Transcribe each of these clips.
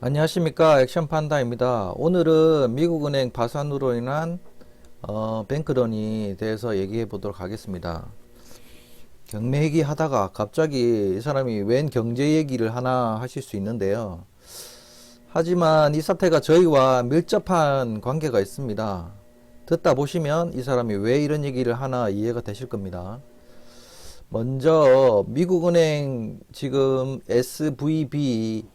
안녕하십니까, 액션판다입니다. 오늘은 미국은행 파산으로 인한 뱅크런에 대해서 얘기해 보도록 하겠습니다. 경매 얘기 하다가 갑자기 이 사람이 웬 경제 얘기를 하나 하실 수 있는데요. 하지만 이 사태가 저희와 밀접한 관계가 있습니다. 듣다 보시면 이 사람이 왜 이런 얘기를 하나 이해가 되실 겁니다. 먼저 미국은행 지금 SVB가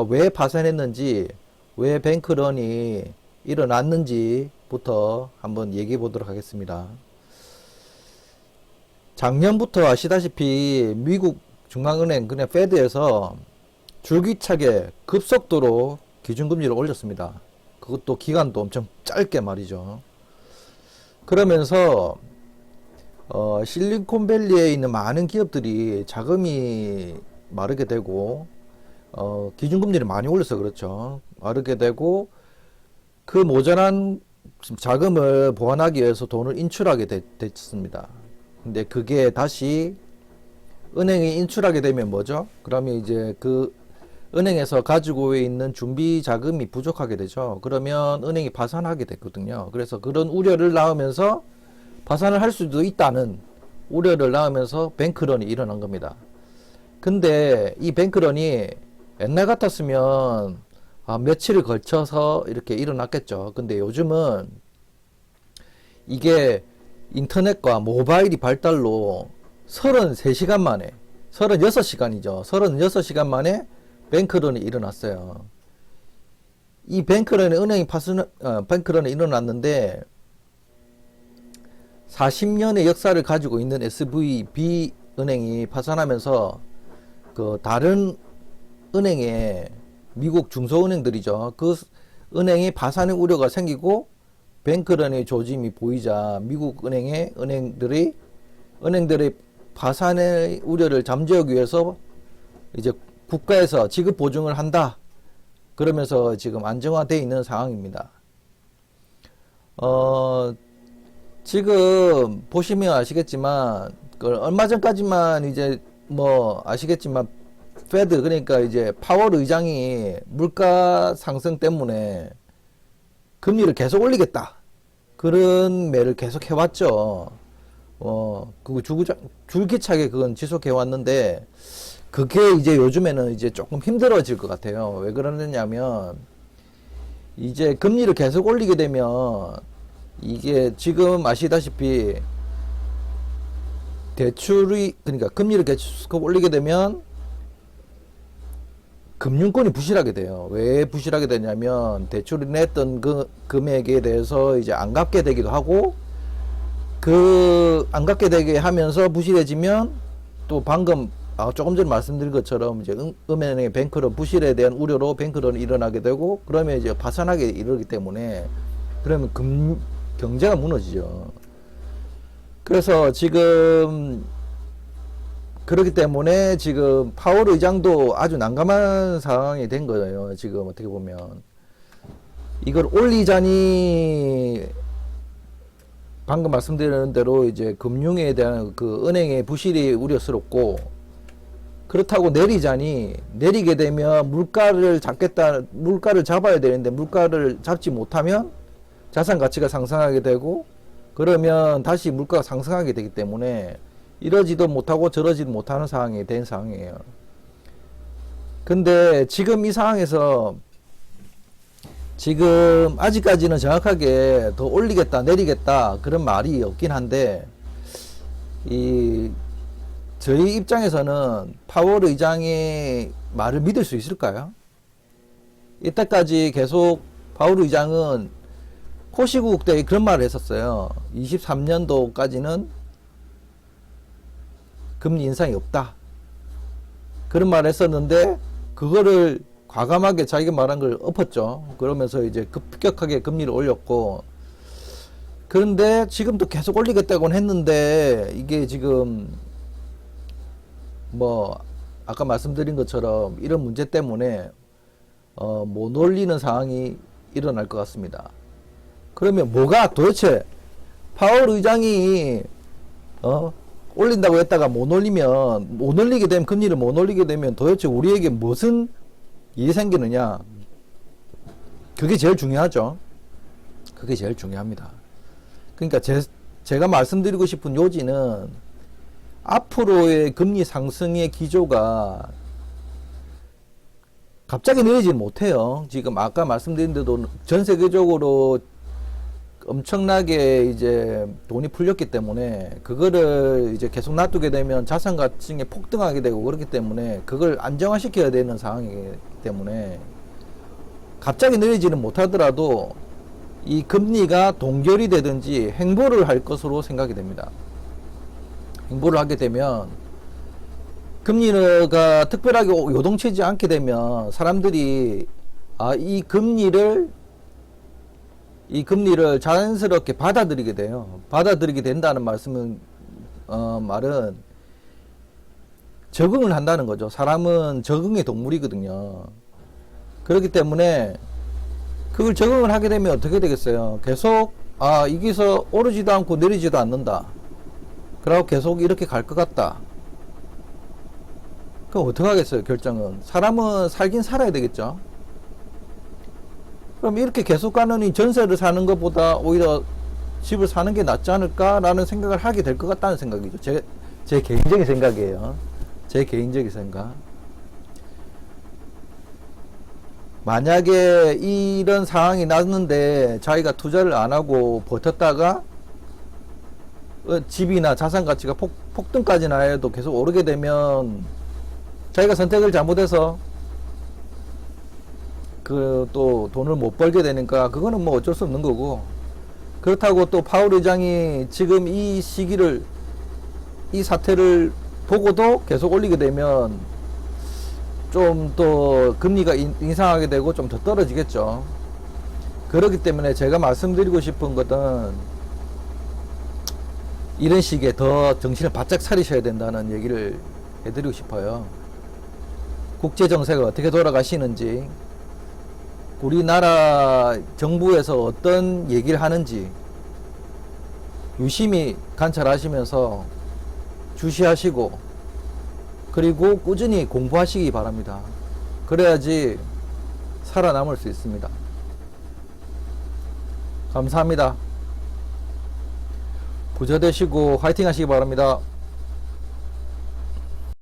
왜 파산했는지, 왜 뱅크런이 일어났는지부터 한번 얘기해 보도록 하겠습니다. 작년부터 아시다시피 미국 중앙은행 그냥 페드에서 줄기차게 급속도로 기준금리를 올렸습니다. 그것도 기간도 엄청 짧게 말이죠. 그러면서 실리콘밸리에 있는 많은 기업들이 자금이 마르게 되고 기준금리를 많이 올려서 그렇죠. 마르게 되고 그 모자란 자금을 보완하기 위해서 돈을 인출하게 됐습니다. 근데 그게 다시 은행이 인출하게 되면 뭐죠? 그러면 이제 그 은행에서 가지고 있는 준비 자금이 부족하게 되죠. 그러면 은행이 파산하게 됐거든요. 그래서 그런 우려를 낳으면서 파산을 할 수도 있다는 우려를 낳으면서 뱅크런이 일어난 겁니다. 근데 이 뱅크런이 옛날 같았으면 며칠을 걸쳐서 이렇게 일어났겠죠. 근데 요즘은 이게 인터넷과 모바일이 발달로 33시간 만에, 36시간이죠. 36시간 만에 뱅크런이 일어났어요. 이 뱅크런이 뱅크런이 일어났는데 40년의 역사를 가지고 있는 SVB 은행이 파산하면서 그 다른 은행에 미국 중소은행들이죠. 그 은행이 파산의 우려가 생기고 뱅크런의 조짐이 보이자 미국 은행들이 파산의 우려를 잠재우기 위해서 이제 국가에서 지급 보증을 한다. 그러면서 지금 안정화되어 있는 상황입니다. 지금 보시면 아시겠지만 얼마 전까지만 이제 뭐 아시겠지만 페드 그러니까 이제 파월 의장이 물가 상승 때문에 금리를 계속 올리겠다 그런 매를 계속 해왔죠. 그거 줄기차게 그건 지속해 왔는데 그게 이제 요즘에는 이제 조금 힘들어질 것 같아요. 왜 그러느냐면 이제 금리를 계속 올리게 되면 이게 지금 아시다시피 대출이 그러니까 금리를 계속 올리게 되면 금융권이 부실하게 돼요. 왜 부실하게 되냐면 대출을 냈던 그 금액에 대해서 이제 안 갚게 되기도 하고 그 안 갚게 되게 하면서 부실해지면 또 방금 조금 전에 말씀드린 것처럼 이제 은행의 뱅크런 부실에 대한 우려로 뱅크런이 일어나게 되고 그러면 이제 파산하게 이르기 때문에 그러면 경제가 무너지죠. 그래서 지금 그렇기 때문에 지금 파월 의장도 아주 난감한 상황이 된 거예요. 지금 어떻게 보면 이걸 올리자니 방금 말씀드린 대로 이제 금융에 대한 그 은행의 부실이 우려스럽고 그렇다고 내리게 되면 물가를 잡아야 되는데 물가를 잡지 못하면 자산 가치가 상승하게 되고 그러면 다시 물가가 상승하게 되기 때문에 이러지도 못하고 저러지도 못하는 상황이 된 상황이에요. 근데 지금 이 상황에서 지금 아직까지는 정확하게 더 올리겠다 내리겠다 그런 말이 없긴 한데 저희 입장에서는 파월 의장의 말을 믿을 수 있을까요? 이때까지 계속 파월 의장은 코시국 때 그런 말을 했었어요. 23년도까지는 금리 인상이 없다. 그런 말을 했었는데 그거를 과감하게 자기가 말한 걸 엎었죠. 그러면서 이제 급격하게 금리를 올렸고 그런데 지금도 계속 올리겠다고는 했는데 이게 지금 뭐 아까 말씀드린 것처럼 이런 문제 때문에 못 올리는 상황이 일어날 것 같습니다. 그러면 뭐가 도대체 파월 의장이 올린다고 했다가 못 올리게 되면 금리를 못 올리게 되면 도대체 우리에게 무슨 일이 생기느냐 그게 제일 중요하죠. 그게 제일 중요합니다. 그러니까 제가 말씀드리고 싶은 요지는 앞으로의 금리 상승의 기조가 갑자기 내리지는 못해요. 지금 아까 말씀드린 대로 전 세계적으로 엄청나게 이제 돈이 풀렸기 때문에 그거를 이제 계속 놔두게 되면 자산 가치가 폭등하게 되고 그렇기 때문에 그걸 안정화시켜야 되는 상황이기 때문에 갑자기 내리지는 못하더라도 이 금리가 동결이 되든지 횡보를 할 것으로 생각이 됩니다. 횡보를 하게 되면 금리가 특별하게 요동치지 않게 되면 사람들이 이 금리를 자연스럽게 받아들이게 돼요. 받아들이게 된다는 말씀은 말은 적응을 한다는 거죠. 사람은 적응의 동물이거든요. 그렇기 때문에 그걸 적응을 하게 되면 어떻게 되겠어요? 계속 여기서 오르지도 않고 내리지도 않는다. 그러고 계속 이렇게 갈 것 같다. 그럼 어떻게 하겠어요? 결정은 사람은 살긴 살아야 되겠죠. 그럼 이렇게 계속 가느니 전세를 사는 것보다 오히려 집을 사는 게 낫지 않을까라는 생각을 하게 될 것 같다는 생각이죠. 제 개인적인 생각이에요. 제 개인적인 생각. 만약에 이런 상황이 났는데 자기가 투자를 안 하고 버텼다가 집이나 자산 가치가 폭등까지 나해도 계속 오르게 되면 자기가 선택을 잘못해서 또 돈을 못 벌게 되니까 그거는 뭐 어쩔 수 없는 거고, 그렇다고 또 파월 의장이 지금 이 시기를 이 사태를 보고도 계속 올리게 되면 좀 또 금리가 인상하게 되고 좀 더 떨어지겠죠. 그렇기 때문에 제가 말씀드리고 싶은 것은 이런 시기에 더 정신을 바짝 차리셔야 된다는 얘기를 해드리고 싶어요. 국제 정세가 어떻게 돌아가시는지, 우리나라 정부에서 어떤 얘기를 하는지 유심히 관찰하시면서 주시하시고, 그리고 꾸준히 공부하시기 바랍니다. 그래야지 살아남을 수 있습니다. 감사합니다. 부자 되시고 화이팅 하시기 바랍니다.